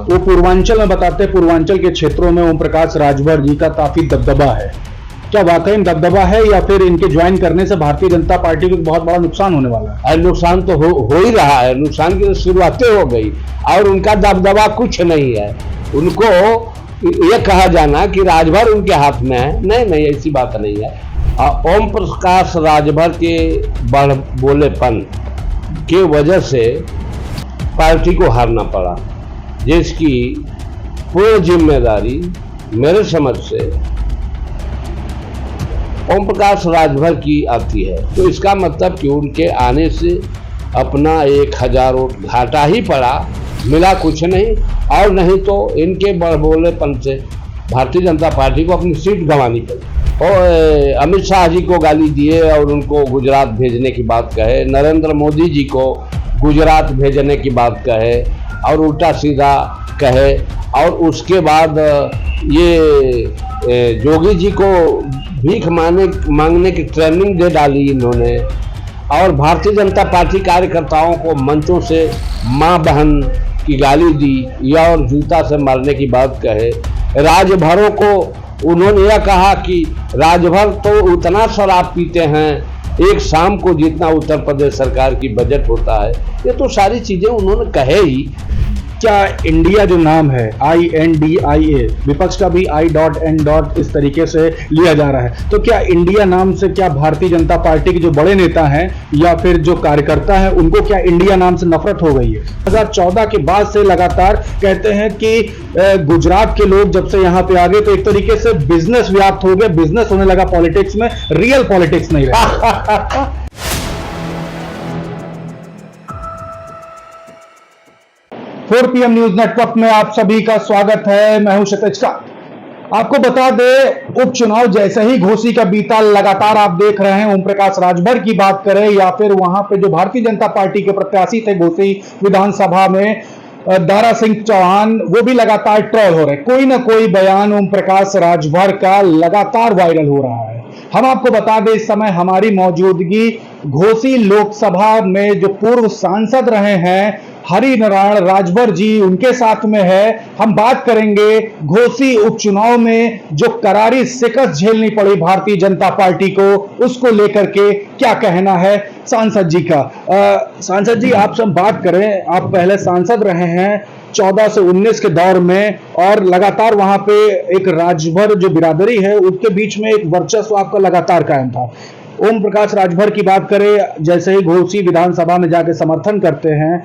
वो पूर्वांचल में बताते हैं, पूर्वांचल के क्षेत्रों में ओम प्रकाश राजभर जी का काफी दबदबा है। क्या वाकई में दबदबा है या फिर इनके ज्वाइन करने से भारतीय जनता पार्टी को बहुत बड़ा नुकसान होने वाला है? नुकसान तो हो ही रहा है, नुकसान की तो शुरुआतें हो गई और उनका दबदबा कुछ नहीं है। उनको ये कहा जाना कि राजभर उनके हाथ में है, नहीं, ऐसी बात नहीं है। ओम प्रकाश राजभर के बड़ बोलेपन के वजह से पार्टी को हारना पड़ा, जिसकी पूरी जिम्मेदारी मेरे समझ से ओम प्रकाश राजभर की आती है। तो इसका मतलब कि उनके आने से अपना 1000 वोट घाटा ही पड़ा, मिला कुछ नहीं। और नहीं तो इनके बड़बोलेपन से भारतीय जनता पार्टी को अपनी सीट गंवानी पड़ी। और अमित शाह जी को गाली दिए और उनको गुजरात भेजने की बात कहे, नरेंद्र मोदी जी को गुजरात भेजने की बात कहे और उल्टा सीधा कहे, और उसके बाद ये जोगी जी को भीख मांगने की ट्रेनिंग दे डाली इन्होंने, और भारतीय जनता पार्टी कार्यकर्ताओं को मंचों से माँ बहन की गाली दी या और जूता से मारने की बात कहे। राजभरों को उन्होंने यह कहा कि राजभर तो उतना शराब पीते हैं एक शाम को जितना उत्तर प्रदेश सरकार की बजट होता है। ये तो सारी चीजें उन्होंने कहे ही। क्या इंडिया जो नाम है INDIA, विपक्ष का भी I.N. इस तरीके से लिया जा रहा है, तो क्या इंडिया नाम से क्या भारतीय जनता पार्टी के जो बड़े नेता हैं या फिर जो कार्यकर्ता हैं उनको क्या इंडिया नाम से नफरत हो गई है? 2014 के बाद से लगातार कहते हैं कि गुजरात के लोग जब से यहाँ पे आ गए तो एक तरीके से बिजनेस व्याप्त हो गया, बिजनेस होने लगा पॉलिटिक्स में, रियल पॉलिटिक्स नहीं रहा। 4 PM न्यूज नेटवर्क में आप सभी का स्वागत है। मैं हूं क्षितिज का। आपको बता दें, उपचुनाव जैसे ही घोसी का बीता, लगातार आप देख रहे हैं ओम प्रकाश राजभर की बात करें या फिर वहां पे जो भारतीय जनता पार्टी के प्रत्याशी थे घोसी विधानसभा में दारा सिंह चौहान, वो भी लगातार ट्रोल हो रहे। कोई ना कोई बयान ओम प्रकाश राजभर का लगातार वायरल हो रहा है। हम आपको बता दें, इस समय हमारी मौजूदगी घोसी लोकसभा में जो पूर्व सांसद रहे हैं हरि नारायण राजभर जी, उनके साथ में है। हम बात करेंगे घोसी उपचुनाव में जो करारी शिकस्त झेलनी पड़ी भारतीय जनता पार्टी को, उसको लेकर के क्या कहना है सांसद जी का। सांसद जी, आपसे हम बात करें, आप पहले सांसद रहे हैं 14 से 19 के दौर में, और लगातार वहां पे एक राजभर जो बिरादरी है उसके बीच में एक वर्चस्व आपका लगातार कायम था। ओम प्रकाश राजभर की बात करें, जैसे ही घोसी विधानसभा में जाके समर्थन करते हैं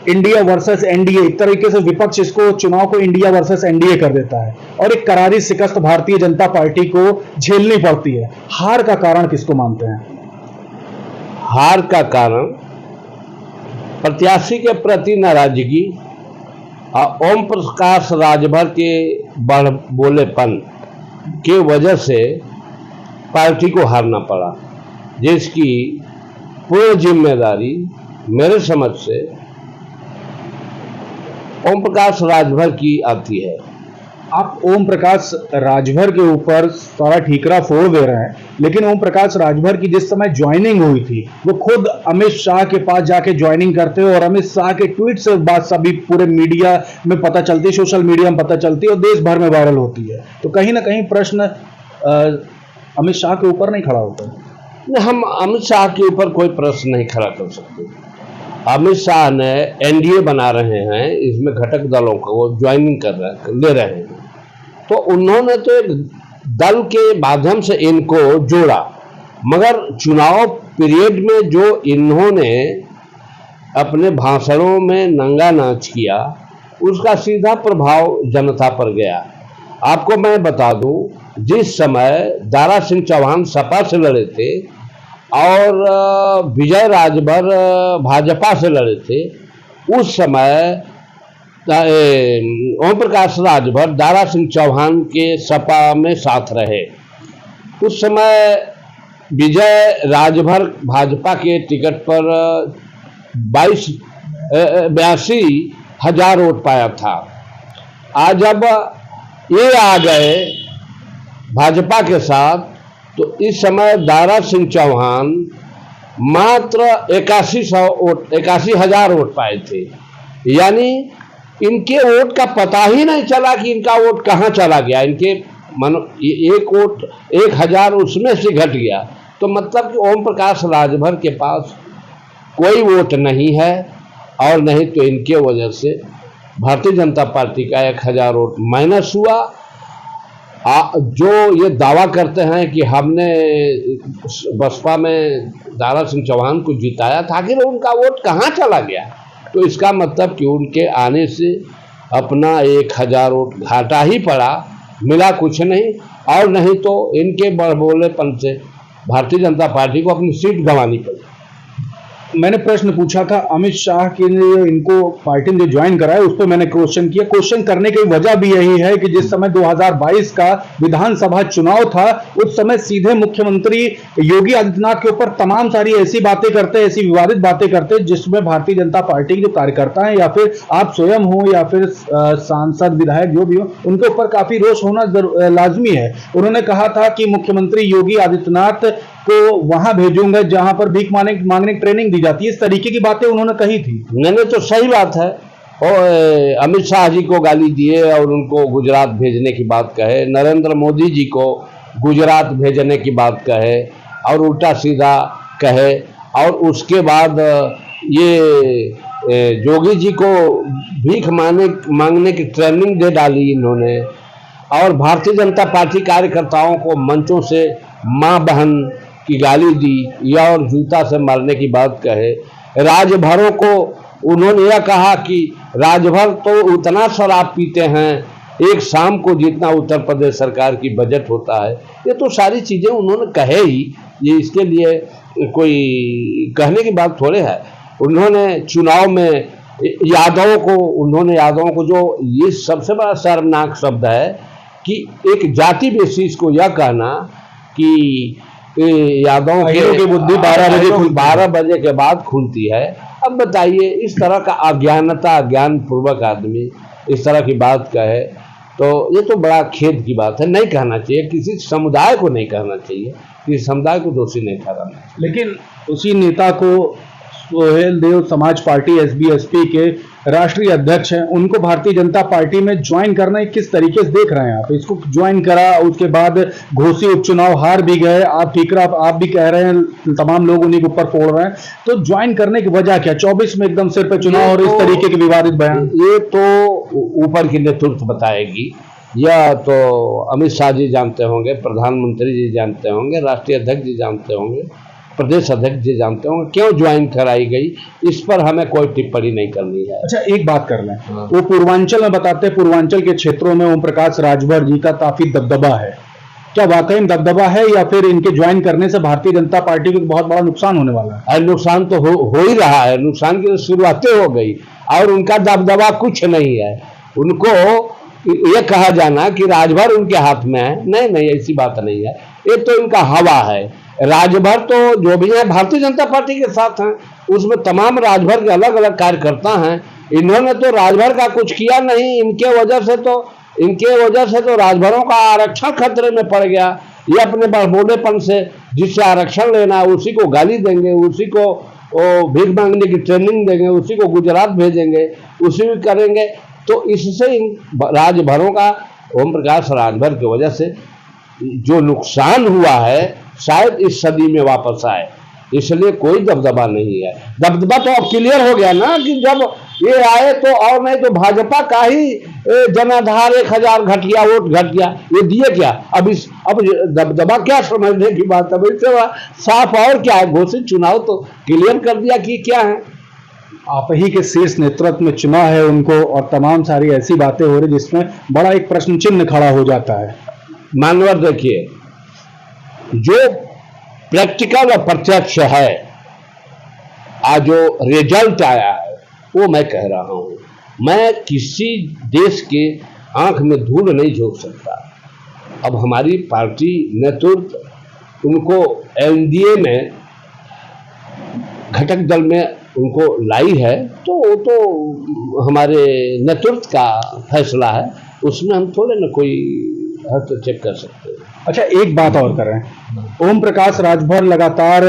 इंडिया वर्सेस एनडीए, एक तरीके से विपक्ष इसको चुनाव को इंडिया वर्सेस एनडीए कर देता है और एक करारी शिकस्त भारतीय जनता पार्टी को झेलनी पड़ती है। हार का कारण किसको मानते हैं? हार का कारण प्रत्याशी के प्रति नाराजगी और ओम प्रकाश राजभर के बड़ बोलेपन के वजह से पार्टी को हारना पड़ा, जिसकी पूरी जिम्मेदारी मेरे समझ से ओम प्रकाश राजभर की आती है। आप ओम प्रकाश राजभर के ऊपर सारा ठीकरा फोड़ दे रहे हैं, लेकिन ओम प्रकाश राजभर की जिस समय ज्वाइनिंग हुई थी वो खुद अमित शाह के पास जाके ज्वाइनिंग करते हो और अमित शाह के ट्वीट से बात सभी पूरे मीडिया में पता चलती है, सोशल मीडिया में पता चलती है और देश भर में वायरल होती है। तो कहीं ना कहीं प्रश्न अमित शाह के ऊपर नहीं खड़ा होता? हम अमित शाह के ऊपर कोई प्रश्न नहीं खड़ा कर सकते। अमित शाह ने एनडीए बना रहे हैं, इसमें घटक दलों को वो ज्वाइनिंग ले रहे हैं, तो उन्होंने तो एक दल के माध्यम से इनको जोड़ा, मगर चुनाव पीरियड में जो इन्होंने अपने भाषणों में नंगा नाच किया उसका सीधा प्रभाव जनता पर गया। आपको मैं बता दूं, जिस समय दारा सिंह चौहान सपा से लड़े थे और विजय राजभर भाजपा से लड़े थे, उस समय ओम प्रकाश राजभर दारा सिंह चौहान के सपा में साथ रहे। उस समय विजय राजभर भाजपा के टिकट पर 82 हजार वोट पाया था। आज जब ये आ गए भाजपा के साथ तो इस समय दारा सिंह चौहान मात्र 81 हजार वोट पाए थे, यानी इनके वोट का पता ही नहीं चला कि इनका वोट कहाँ चला गया। इनके एक वोट 1000 उसमें से घट गया, तो मतलब कि ओम प्रकाश राजभर के पास कोई वोट नहीं है, और नहीं तो इनके वजह से भारतीय जनता पार्टी का 1000 वोट माइनस हुआ। जो ये दावा करते हैं कि हमने बसपा में दारा सिंह चौहान को जिताया था, आखिर उनका वोट कहाँ चला गया? तो इसका मतलब कि उनके आने से अपना 1000 वोट घाटा ही पड़ा, मिला कुछ नहीं। और नहीं तो इनके बड़बोलेपन से भारतीय जनता पार्टी को अपनी सीट गंवानी पड़ी। मैंने प्रश्न पूछा था अमित शाह के लिए, इनको पार्टी ने ज्वाइन करा है, उस पर मैंने क्वेश्चन किया। क्वेश्चन करने की वजह भी यही है कि जिस समय 2022 का विधानसभा चुनाव था, उस समय सीधे मुख्यमंत्री योगी आदित्यनाथ के ऊपर तमाम सारी ऐसी बातें करते, ऐसी विवादित बातें करते, जिसमें भारतीय जनता पार्टी के जो कार्यकर्ता हैं या फिर आप स्वयं हो या फिर सांसद विधायक जो भी हो, उनके ऊपर काफी रोष होना लाजमी है। उन्होंने कहा था कि मुख्यमंत्री योगी आदित्यनाथ को वहां भेजूंगा जहां पर भीख मांगने की ट्रेनिंग दी जाती है, इस तरीके की बातें उन्होंने कही थी। मैंने तो सही बात है, और अमित शाह जी को गाली दिए और उनको गुजरात भेजने की बात कहे, नरेंद्र मोदी जी को गुजरात भेजने की बात कहे और उल्टा सीधा कहे, और उसके बाद ये जोगी जी को भीख मांगने की ट्रेनिंग दे डाली इन्होंने, और भारतीय जनता पार्टी कार्यकर्ताओं को मंचों से मां बहन की गाली दी या और जूता से मारने की बात कहे। राजभरों को उन्होंने यह कहा कि राजभर तो उतना शराब पीते हैं एक शाम को जितना उत्तर प्रदेश सरकार की बजट होता है। ये तो सारी चीज़ें उन्होंने कहे ही, ये इसके लिए कोई कहने की बात थोड़े है। उन्होंने चुनाव में यादवों को जो ये सबसे बड़ा शर्मनाक शब्द है कि एक जाति बेसिस को यह कहना कि यादवों की बुद्धि 12 बजे के बाद खुलती है। अब बताइए, इस तरह का अज्ञान पूर्वक आदमी इस तरह की बात कहे तो ये तो बड़ा खेद की बात है। नहीं कहना चाहिए, किसी समुदाय को नहीं कहना चाहिए, किसी समुदाय को दोषी नहीं ठहराना चाहिए। लेकिन उसी नेता को सोहेल देव समाज पार्टी SBSP के राष्ट्रीय अध्यक्ष हैं, उनको भारतीय जनता पार्टी में ज्वाइन करना किस तरीके से देख रहे हैं आप? इसको ज्वाइन करा, उसके बाद घोसी उपचुनाव हार भी गए, आप भी कह रहे हैं तमाम लोग उन्हीं के ऊपर फोड़ रहे हैं, तो ज्वाइन करने की वजह क्या? 24 में एकदम सिर पे चुनाव और इस तरीके के विवादित बयान, ये तो ऊपर की नेतृत्व बताएगी, या तो अमित शाह जी जानते होंगे, प्रधानमंत्री जी जानते होंगे, राष्ट्रीय अध्यक्ष जी जानते होंगे, प्रदेश अध्यक्ष जी जानते होंगे क्यों ज्वाइन कराई गई। इस पर हमें कोई टिप्पणी नहीं करनी है। अच्छा, एक बात कर लें, वो पूर्वांचल में बताते हैं, पूर्वांचल के क्षेत्रों में ओम प्रकाश राजभर जी का काफी दबदबा है, क्या वाकई में दबदबा है या फिर इनके ज्वाइन करने से भारतीय जनता पार्टी को बहुत बड़ा नुकसान होने वाला है? नुकसान तो हो ही रहा है, नुकसान की शुरुआतें हो गई और उनका दबदबा कुछ नहीं है। उनको ये कहा जाना कि राजभर उनके हाथ में है, नहीं, ऐसी बात नहीं है। ये तो इनका हवा है। राजभर तो जो भी है भारतीय जनता पार्टी के साथ हैं, उसमें तमाम राजभर के अलग अलग कार्यकर्ता हैं। इन्होंने तो राजभर का कुछ किया नहीं, इनके वजह से तो राजभरों का आरक्षण खतरे में पड़ गया। ये अपने बड़बोलेपन से जिससे आरक्षण लेना है उसी को गाली देंगे, उसी को भीख मांगने की ट्रेनिंग देंगे, उसी को गुजरात भेजेंगे, उसी को करेंगे। तो इससे इन राजभरों का ओम प्रकाश राजभर की वजह से जो नुकसान हुआ है शायद इस सदी में वापस आए, इसलिए कोई दबदबा नहीं है। दबदबा तो अब क्लियर हो गया ना कि जब ये आए तो, और नहीं तो भाजपा का ही जनाधार 1000 घट गया, वोट घट गया, ये दिए क्या? अब दबदबा क्या समझने की बात है? इससे साफ और क्या है, घोषित चुनाव तो क्लियर कर दिया कि क्या है। आप ही के शीर्ष नेतृत्व में चुना है उनको और तमाम सारी ऐसी बातें हो रही जिसमें बड़ा एक प्रश्न चिन्ह खड़ा हो जाता है। मानवर देखिए, जो प्रैक्टिकल और प्रत्यक्ष है, आज जो रिजल्ट आया है वो मैं कह रहा हूं, मैं किसी देश के आंख में धूल नहीं झोंक सकता। अब हमारी पार्टी नेतृत्व उनको NDA में घटक दल में उनको लाई है, तो वो तो हमारे नेतृत्व का फैसला है, उसमें हम थोड़े ना कोई हस्तक्षेप कर सकते हैं। अच्छा, एक बात और करें, ओम प्रकाश राजभर लगातार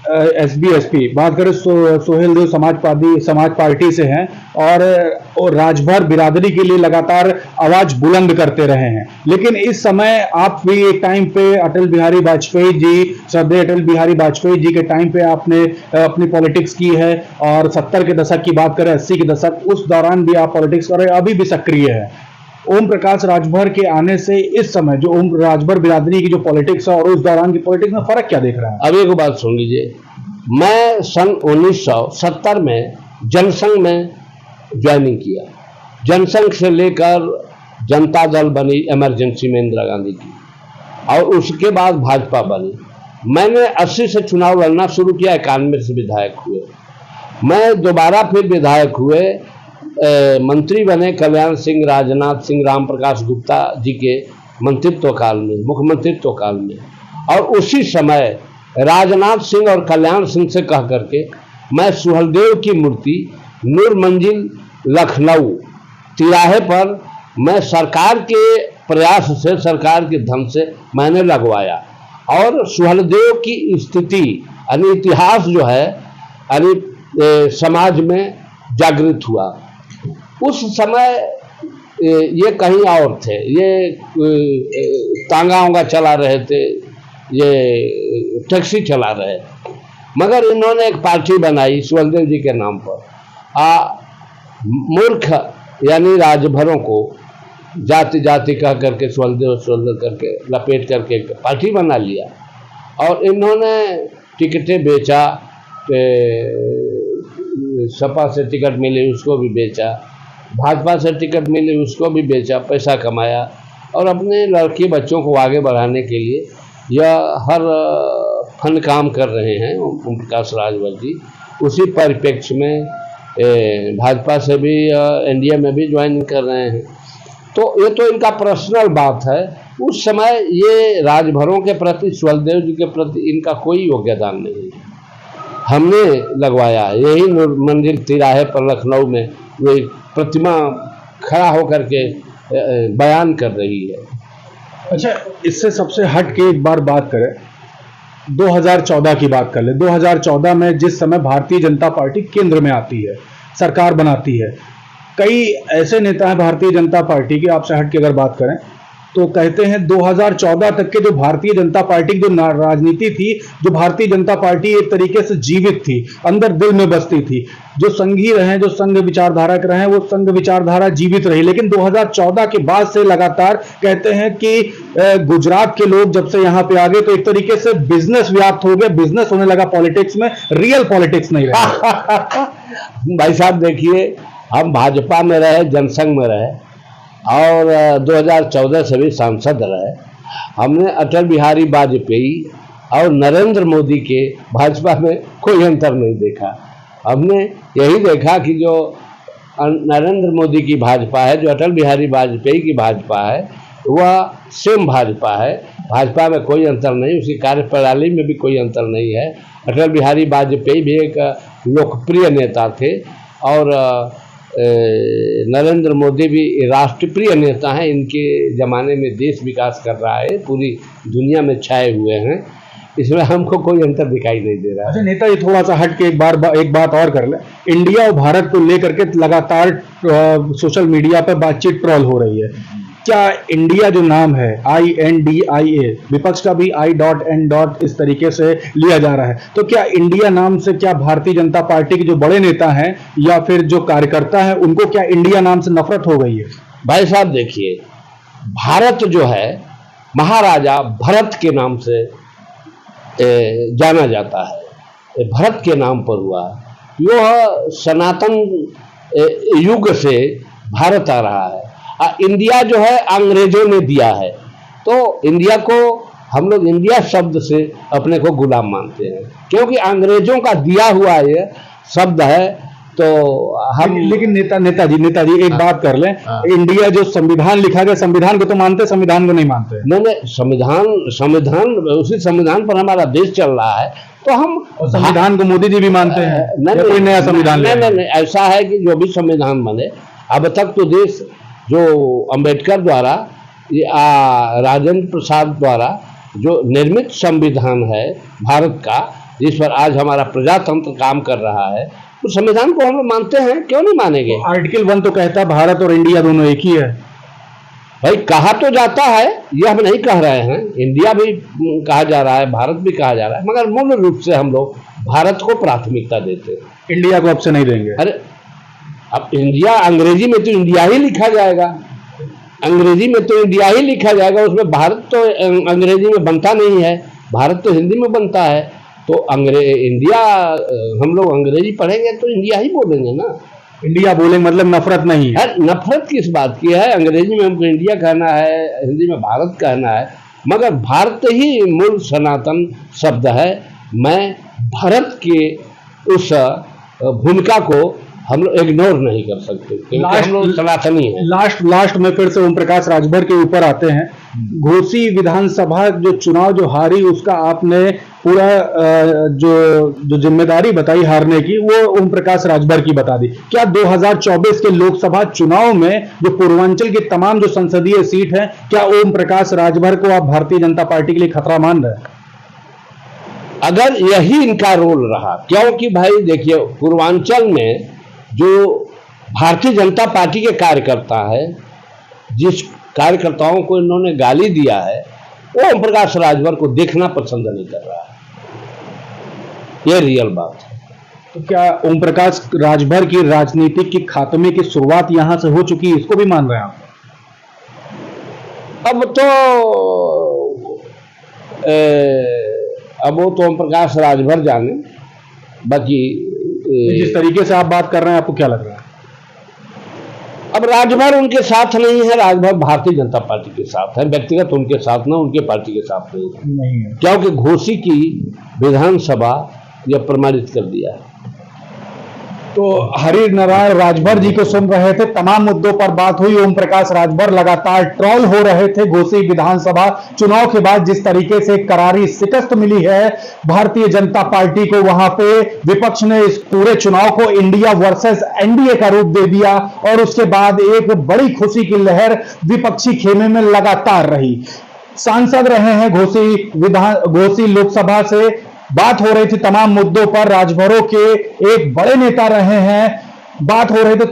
एसबी बात करें सोहेल देव समाज पार्टी से हैं और राजभर बिरादरी के लिए लगातार आवाज बुलंद करते रहे हैं। लेकिन इस समय आप भी एक टाइम पे अटल बिहारी वाजपेयी जी, श्रद्धेय अटल बिहारी वाजपेयी जी के टाइम पे आपने अपनी पॉलिटिक्स की है, और 70 के दशक की बात करें, 80 के दशक, उस दौरान भी आप पॉलिटिक्स कर रहे हैं, अभी भी सक्रिय है। ओम प्रकाश राजभर के आने से इस समय जो ओम राजभर बिरादरी की जो पॉलिटिक्स है और उस दौरान की पॉलिटिक्स में फर्क क्या देख रहा है? अब एक बात सुन लीजिए, मैं सन 1970 में जनसंघ में ज्वाइनिंग किया। जनसंघ से लेकर जनता दल बनी इमरजेंसी में इंदिरा गांधी की, और उसके बाद भाजपा बनी। मैंने 80 से चुनाव लड़ना शुरू किया, 91 से विधायक हुए। मैं दोबारा फिर विधायक हुए, मंत्री बने कल्याण सिंह, राजनाथ सिंह, राम प्रकाश गुप्ता जी के मंत्रित्व काल में, मुख्यमंत्रित्व काल में। और उसी समय राजनाथ सिंह और कल्याण सिंह से कह करके मैं सुहलदेव की मूर्ति नूर मंजिल लखनऊ तिराहे पर मैं सरकार के प्रयास से, सरकार के धन से मैंने लगवाया। और सुहलदेव की स्थिति यानी इतिहास जो है यानी समाज में जागृत हुआ। उस समय ये कहीं और थे, ये तांगा उंगा चला रहे थे, ये टैक्सी चला रहे, मगर इन्होंने एक पार्टी बनाई सुहलदेव जी के नाम पर। मूर्ख यानी राजभरों को जाति जाति कह करके सुहलदेव करके लपेट करके एक पार्टी बना लिया, और इन्होंने टिकटें बेचा, सपा से टिकट मिली उसको भी बेचा, भाजपा से टिकट मिली उसको भी बेचा, पैसा कमाया, और अपने लड़के बच्चों को आगे बढ़ाने के लिए यह हर फन काम कर रहे हैं ओम प्रकाश राजभर जी। उसी परिप्रेक्ष्य में भाजपा से भी एनडीए में भी ज्वाइन कर रहे हैं। तो ये तो इनका पर्सनल बात है। उस समय ये राजभरों के प्रति, सुहलदेव जी के प्रति इनका कोई योगदान नहीं है। हमने लगवाया, यही नूर मंजिल तिराहे पर लखनऊ में वो प्रतिमा खड़ा होकर के बयान कर रही है। अच्छा, इससे सबसे हट के एक बार बात करें, 2014 की बात कर ले। 2014 में जिस समय भारतीय जनता पार्टी केंद्र में आती है, सरकार बनाती है, कई ऐसे नेता हैं भारतीय जनता पार्टी के, आपसे हट के अगर बात करें तो कहते हैं 2014 तक के जो भारतीय जनता पार्टी की जो राजनीति थी, जो भारतीय जनता पार्टी एक तरीके से जीवित थी, अंदर दिल में बसती थी। जो संघी रहे, जो संघ विचारधारा के रहे, वो संघ विचारधारा जीवित रही। लेकिन 2014 के बाद से लगातार कहते हैं कि गुजरात के लोग जब से यहाँ पे आ गए तो एक तरीके से बिजनेस व्याप्त हो गया, बिजनेस होने लगा पॉलिटिक्स में, रियल पॉलिटिक्स नहीं रहा। भाई साहब देखिए, हम भाजपा में रहे, जनसंघ में रहे, और 2014 से भी सांसद रहे। हमने अटल बिहारी वाजपेयी और नरेंद्र मोदी के भाजपा में कोई अंतर नहीं देखा। हमने यही देखा कि जो नरेंद्र मोदी की भाजपा है, जो अटल बिहारी वाजपेयी की भाजपा है, वह सेम भाजपा है। भाजपा में कोई अंतर नहीं, उसकी कार्यप्रणाली में भी कोई अंतर नहीं है। अटल बिहारी वाजपेयी भी एक लोकप्रिय नेता थे, और नरेंद्र मोदी भी राष्ट्रप्रिय नेता हैं। इनके ज़माने में देश विकास कर रहा है, पूरी दुनिया में छाए हुए हैं। इसमें हमको कोई अंतर दिखाई नहीं दे रहा है। अच्छा नेता जी, थोड़ा सा हट के एक बात और कर ले। इंडिया और भारत को लेकर के लगातार सोशल मीडिया पर बातचीत ट्रोल हो रही है। क्या इंडिया जो नाम है INDIA, विपक्ष का भी I.N. इस तरीके से लिया जा रहा है, तो क्या इंडिया नाम से क्या भारतीय जनता पार्टी के जो बड़े नेता हैं या फिर जो कार्यकर्ता हैं, उनको क्या इंडिया नाम से नफरत हो गई है? भाई साहब देखिए, भारत जो है महाराजा भरत के नाम से जाना जाता है, भरत के नाम पर हुआ। यह सनातन युग से भारत आ रहा है। इंडिया जो है अंग्रेजों ने दिया है, तो इंडिया को हम लोग इंडिया शब्द से अपने को गुलाम मानते हैं, क्योंकि अंग्रेजों का दिया हुआ ये शब्द है। तो हम लेकिन नेताजी एक बात कर लें, इंडिया जो संविधान लिखा गया, संविधान को तो मानते, संविधान को नहीं मानते? नहीं, संविधान उसी संविधान पर हमारा देश चल रहा है, तो हम संविधान को मोदी जी भी मानते हैं। कोई नया संविधान नहीं, ऐसा है कि जो भी संविधान बने, अब तक तो देश जो अंबेडकर द्वारा, राजेंद्र प्रसाद द्वारा जो निर्मित संविधान है भारत का, जिस पर आज हमारा प्रजातंत्र काम कर रहा है, तो संविधान को हम लोग मानते हैं, क्यों नहीं मानेंगे। आर्टिकल 1 तो कहता है भारत और इंडिया दोनों एक ही है। भाई कहा तो जाता है, ये हम नहीं कह रहे हैं, इंडिया भी कहा जा रहा है, भारत भी कहा जा रहा है, मगर मूल रूप से हम लोग भारत को प्राथमिकता देते हैं, इंडिया को ऑप्शन नहीं देंगे। अरे अब इंडिया, अंग्रेजी में तो इंडिया ही लिखा जाएगा, अंग्रेजी में तो इंडिया ही लिखा जाएगा, उसमें भारत तो अंग्रेजी में बनता नहीं है, भारत तो हिंदी में बनता है। तो इंडिया, हम लोग अंग्रेजी पढ़ेंगे तो इंडिया ही बोलेंगे ना, इंडिया बोलेंगे, मतलब नफरत नहीं है। नफरत किस बात की है, अंग्रेजी में हमको इंडिया कहना है, हिंदी में भारत कहना है, मगर भारत ही मूल सनातन शब्द है। मैं भारत के उस भूमिका को हम लोग इग्नोर नहीं कर सकते, क्योंकि हम लोग सनातनी हैं। लास्ट में फिर से ओम प्रकाश राजभर के ऊपर आते हैं। घोसी विधानसभा जो चुनाव जो हारी, उसका आपने पूरा जो जिम्मेदारी बताई हारने की, वो ओम प्रकाश राजभर की बता दी। क्या 2024 के लोकसभा चुनाव में जो पूर्वांचल की तमाम जो संसदीय सीट है, क्या ओम प्रकाश राजभर को आप भारतीय जनता पार्टी के लिए खतरा मान रहे हैं? अगर यही इनका रोल रहा, क्योंकि भाई देखिए, पूर्वांचल में जो भारतीय जनता पार्टी के कार्यकर्ता है, जिस कार्यकर्ताओं को इन्होंने गाली दिया है, वो ओम प्रकाश राजभर को देखना पसंद नहीं कर रहा है, ये रियल बात है। तो क्या ओम प्रकाश राजभर की राजनीति की खात्मे की शुरुआत यहां से हो चुकी है, इसको भी मान रहे हैं आप? अब वो तो ओम प्रकाश राजभर जाने, बाकी जिस तरीके से आप बात कर रहे हैं, आपको क्या लग रहा है? अब राजभर उनके साथ नहीं है, राजभर भारतीय जनता पार्टी के साथ है, व्यक्तिगत उनके साथ ना, उनके पार्टी के साथ नहीं है, क्योंकि घोसी की विधानसभा यह प्रमाणित कर दिया है। तो हरि नारायण राजभर जी को सुन रहे थे, तमाम मुद्दों पर बात हुई। ओम प्रकाश राजभर लगातार ट्रोल हो रहे थे घोसी विधानसभा चुनाव के बाद, जिस तरीके से करारी शिकस्त मिली है भारतीय जनता पार्टी को, वहां पे विपक्ष ने इस पूरे चुनाव को इंडिया वर्सेस एनडीए का रूप दे दिया, और उसके बाद एक बड़ी खुशी की लहर विपक्षी खेमे में लगातार रही। सांसद रहे हैं घोसी लोकसभा से, बात हो रही थी तमाम मुद्दों पर, राजभरों के एक बड़े नेता रहे हैं, बात हो रही थी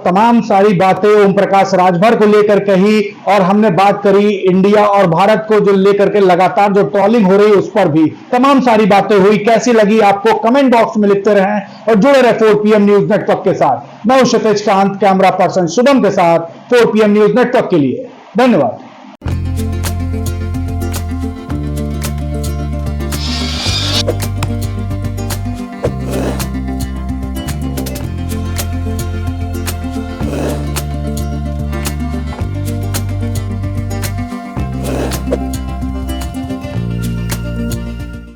तमाम सारी बातें ओम प्रकाश राजभर को लेकर कही, और हमने बात करी इंडिया और भारत को जो लेकर के लगातार जो ट्रोलिंग हो रही है उस पर भी तमाम सारी बातें हुई। कैसी लगी आपको, कमेंट बॉक्स में लिखते रहें और जुड़े रहे 4PM न्यूज नेटवर्क के साथ। मैं हूं क्षितिज कांत, कैमरा पर्सन शुभम के साथ 4PM न्यूज नेटवर्क के लिए। धन्यवाद।